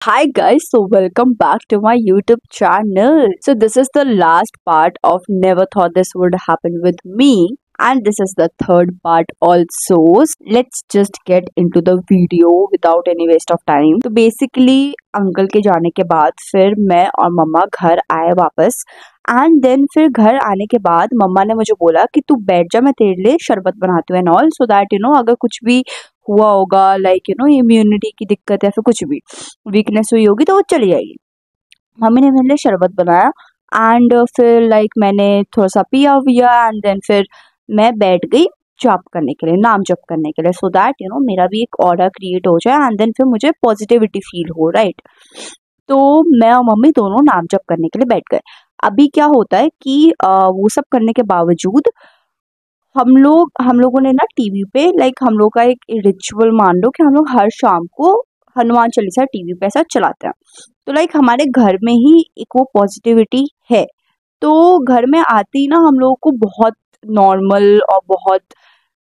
Hi guys, so welcome back to my YouTube channel. So this is the last part of Never Thought This Would Happen with Me, and this is the third part also. Let's just get into the video without any waste of time. तो basically uncle के जाने के बाद फिर मैं और मम्मा घर आए वापस, एंड देन फिर घर आने के बाद मम्मा ने मुझे बोला कि तू बैठ जा, मैं तेरे लिए शरबत बनाती हूँ एंड ऑल, सो दैट अगर कुछ भी हुआ होगा, लाइक इम्यूनिटी की दिक्कत या फिर कुछ भी वीकनेस हुई होगी तो वो चली जाएगी। मम्मी ने मेरे लिए शरबत बनाया एंड फिर लाइक मैंने थोड़ा सा पिया हुआ एंड देन फिर मैं बैठ गई जप करने के लिए, नाम जप करने के लिए, सो दैट मेरा भी एक ऑर्डर क्रिएट हो जाए एंड देन फिर मुझे पॉजिटिविटी फील हो, राइट। तो मैं और मम्मी दोनों नाम जप करने के लिए बैठ गए। अभी क्या होता है कि वो सब करने के बावजूद हम लोगों ने ना टीवी पे, लाइक हम लोग का एक रिचुअल मान लो कि हम लोग हर शाम को हनुमान चालीसा टीवी पे ऐसा चलाते हैं। तो लाइक हमारे घर में ही एक वो पॉजिटिविटी है। तो घर में आते ही ना हम लोगों को बहुत नॉर्मल और बहुत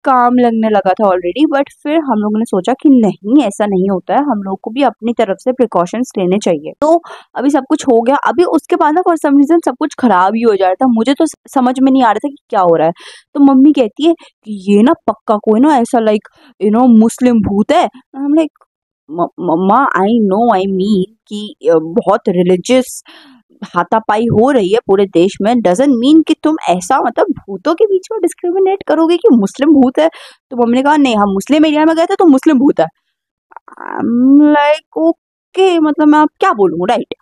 काम लगने लगा था ऑलरेडी, बट फिर हम लोगों ने सोचा कि नहीं, ऐसा नहीं होता है, हम लोग को भी अपनी तरफ से प्रिकॉशंस लेने चाहिए। तो अभी सब कुछ हो गया। अभी उसके बाद ना फॉर सम रीजन सब कुछ खराब ही हो जा रहा था, मुझे तो समझ में नहीं आ रहा था कि क्या हो रहा है। तो मम्मी कहती है कि ये ना पक्का कोई ना ऐसा लाइक मुस्लिम भूत है। हम like mama I know, I mean कि बहुत रिलीजियस हाथापाई हो रही है पूरे देश में, डजंट मीन कि तुम ऐसा मतलब भूतों के बीच में डिस्क्रिमिनेट करोगे कि मुस्लिम भूत है। तो मम्मी ने कहा नहीं, हम मुस्लिम एरिया में गए थे तो मुस्लिम भूत है। लाइक ओके, मतलब मैं अब क्या बोलूँ, राइट।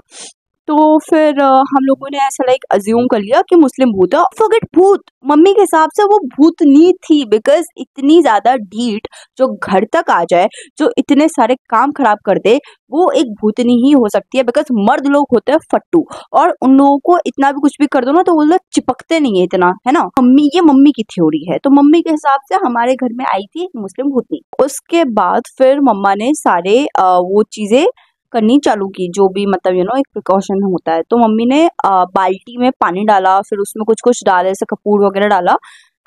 तो फिर हम लोगों ने ऐसा लाइक अज्यूम कर लिया कि मुस्लिम भूत है। फॉरगेट भूत, मम्मी के हिसाब से वो भूतनी थी, बिकॉज इतनी ज्यादा ढीठ जो घर तक आ जाए, जो इतने सारे काम खराब कर दे, वो एक भूतनी ही हो सकती है। बिकॉज मर्द लोग होते हैं फट्टू, और उन लोगों को इतना भी कुछ भी कर दो ना तो वो लोग चिपकते नहीं है इतना, है ना। ये मम्मी की थ्योरी है। तो मम्मी के हिसाब से हमारे घर में आई थी मुस्लिम भूतनी। उसके बाद फिर मम्मा ने सारे वो चीजें करनी चालू की, जो भी मतलब एक प्रिकॉशन होता है। तो मम्मी ने बाल्टी में पानी डाला, फिर उसमें कुछ कुछ डाला, जैसे कपूर वगैरह डाला,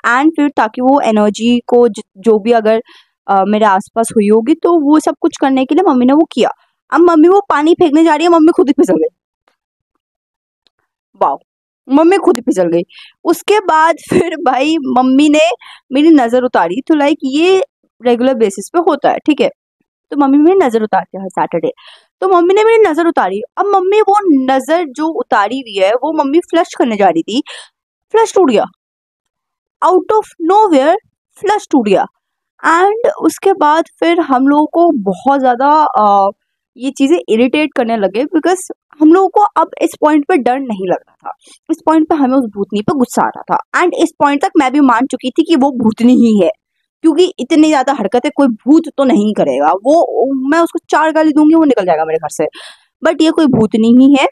एंड फिर ताकि वो एनर्जी को जो भी अगर मेरे आसपास हुई होगी तो वो सब कुछ करने के लिए मम्मी ने वो किया। अब मम्मी वो पानी फेंकने जा रही है, मम्मी खुद ही फिसल गई। वाओ, मम्मी खुद ही फिसल गई। उसके बाद फिर भाई मम्मी ने मेरी नजर उतारी, तो लाइक ये रेगुलर बेसिस पे होता है, ठीक है। तो मम्मी मेरी नजर उतारती है हर सैटरडे। तो मम्मी ने मेरी नजर उतारी। अब मम्मी वो नजर जो उतारी हुई है वो मम्मी फ्लश करने जा रही थी, फ्लश टूट गया, आउट ऑफ नोवेयर फ्लश टूट गया। एंड उसके बाद फिर हम लोगों को बहुत ज्यादा ये चीजें इरिटेट करने लगे, बिकॉज हम लोगों को अब इस पॉइंट पे डर नहीं लग रहा था, इस पॉइंट पे हमें उस भूतनी पे गुस्सा आ रहा था। एंड इस पॉइंट तक मैं भी मान चुकी थी कि वो भूतनी ही है, क्योंकि इतनी ज्यादा हरकतें कोई भूत तो नहीं करेगा। वो मैं उसको 4 गाली दूंगी वो निकल जाएगा मेरे घर से, बट ये कोई भूतनी ही है।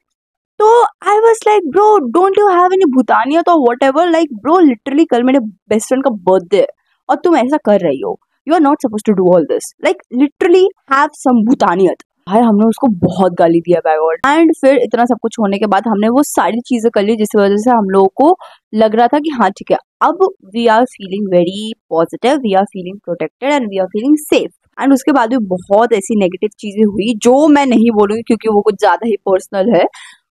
तो I was like bro, don't you have any भूतानियत और whatever, like bro literally कल मेरे बेस्ट फ्रेंड का बर्थडे है और तुम ऐसा कर रही हो, you are not suppose to do all this, like literally have some भूतानियत। भाई हमने उसको बहुत गाली दिया बाय गॉड। एंड फिर इतना सब कुछ होने के बाद हमने वो सारी चीजें कर ली जिस वजह से हम लोगों को लग रहा था कि हाँ ठीक है, अब we are feeling very positive, we are feeling protected and we are feeling safe. And उसके बाद भी बहुत ऐसी नेगेटिव चीजें हुई जो मैं नहीं बोलूंगी क्योंकि वो कुछ ज्यादा ही पर्सनल है।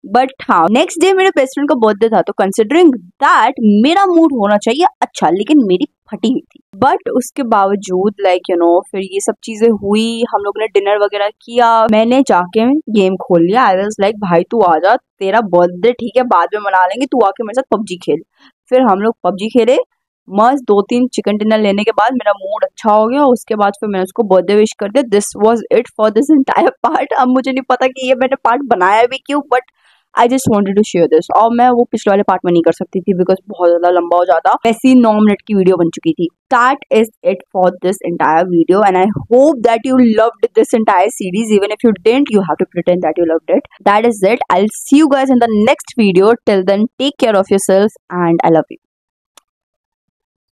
बट हाँ, नेक्स्ट डे मेरे बेस्ट फ्रेंड का बर्थडे था, तो कंसिडरिंग दैट मेरा मूड होना चाहिए अच्छा, लेकिन मेरी फटी हुई थी। बट उसके बावजूद लाइक फिर ये सब चीजें हुई, हम लोग ने डिनर वगैरह किया, मैंने जाके गेम खोल लिया। आई वाज लाइक भाई तू आ जा, तेरा बर्थडे ठीक है बाद में मना लेंगे, तू आके मेरे साथ पबजी खेल। फिर हम लोग पबजी खेले मस्त, 2-3 चिकन डिनर लेने के बाद मेरा मूड अच्छा हो गया। उसके बाद फिर मैंने उसको बर्थडे विश कर दिया। This was it for this entire part. अब मुझे नहीं पता कि ये मैंने पार्ट बनाया भी क्यों, but I just wanted to share this. और मैं वो पिछले वाले पार्ट में नहीं कर सकती थी बिकॉज बहुत ज्यादा लंबा हो जाता, ऐसी 9 मिनट की वीडियो बन चुकी थी। That is it for this entire video and I hope that you loved this entire series. Even if you didn't, you have to pretend that you loved it. That is it. I'll see you guys in the next video. Till then, take care of yourself and I love you.